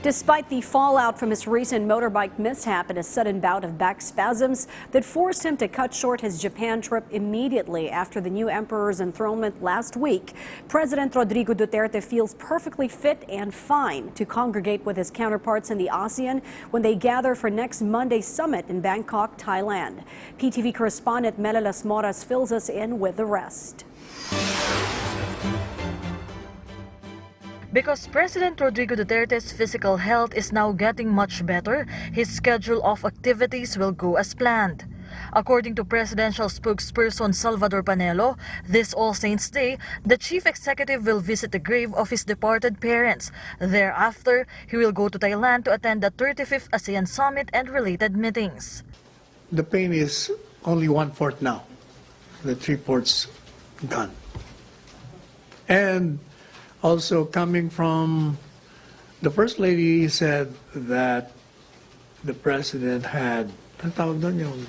Despite the fallout from his recent motorbike mishap and a sudden bout of back spasms that forced him to cut short his Japan trip immediately after the new emperor's enthronement last week, President Rodrigo Duterte feels perfectly fit and fine to congregate with his counterparts in the ASEAN when they gather for next Monday's summit in Bangkok, Thailand. PTV correspondent Mela Las Moras fills us in with the rest. Because President Rodrigo Duterte's physical health is now getting much better, his schedule of activities will go as planned. According to presidential spokesperson Salvador Panelo, this All Saints' Day, the chief executive will visit the grave of his departed parents. Thereafter, he will go to Thailand to attend the 35th Asean Summit and related meetings. The pain is only 1/4 now. The 3/4 gone. And also coming from the First Lady said that the President had, ang tawag doon yung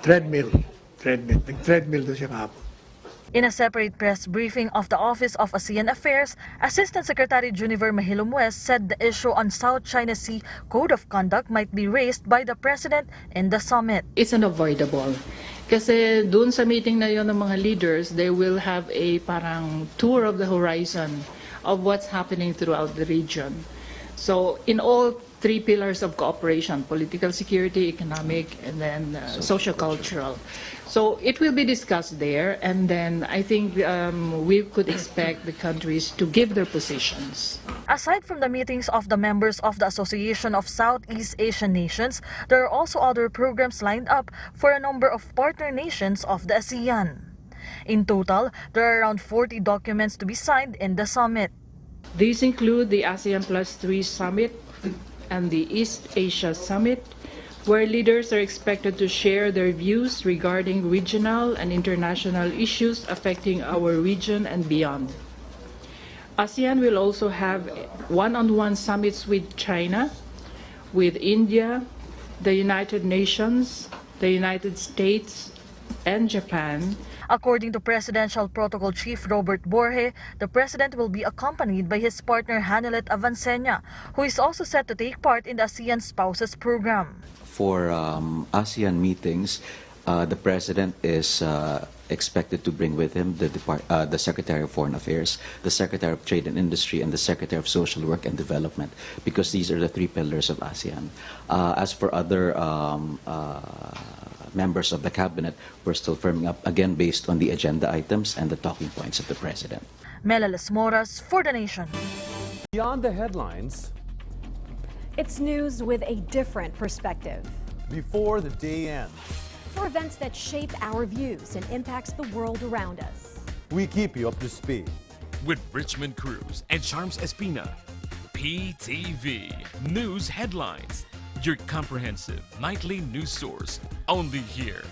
treadmill. Nag-treadmill doon siya kahapon. In a separate press briefing of the Office of ASEAN Affairs, Assistant Secretary Juniver Mahilom West said the issue on South China Sea Code of Conduct might be raised by the President in the summit. It's unavoidable. Kasi doon sa meeting na yon ng mga leaders, they will have a parang tour of the horizon of what's happening throughout the region. So in all three pillars of cooperation, political, security, economic, and then socio-cultural. So it will be discussed there, and then I think we could expect the countries to give their positions. Aside from the meetings of the members of the Association of Southeast Asian Nations, there are also other programs lined up for a number of partner nations of the ASEAN. In total, there are around 40 documents to be signed in the summit. These include the ASEAN +3 Summit and the East Asia Summit, where leaders are expected to share their views regarding regional and international issues affecting our region and beyond. ASEAN will also have one-on-one summits with China, with India, the United Nations, the United States, and Japan. According to Presidential Protocol Chief Robert Borge, the President will be accompanied by his partner Hanilet Avancenia, who is also set to take part in the ASEAN Spouses Program. For ASEAN meetings, the President is expected to bring with him the Secretary of Foreign Affairs, the Secretary of Trade and Industry, and the Secretary of Social Work and Development, because these are the three pillars of ASEAN. As for other members of the Cabinet, we're still firming up, again, based on the agenda items and the talking points of the President. Mela Las Moras for the Nation. Beyond the headlines, It's news with a different perspective. before the day ends, For events that shape our views and impacts the world around us. we keep you up to speed. With Richmond Cruz and Charms Espina. PTV News Headlines, your comprehensive nightly news source, only here.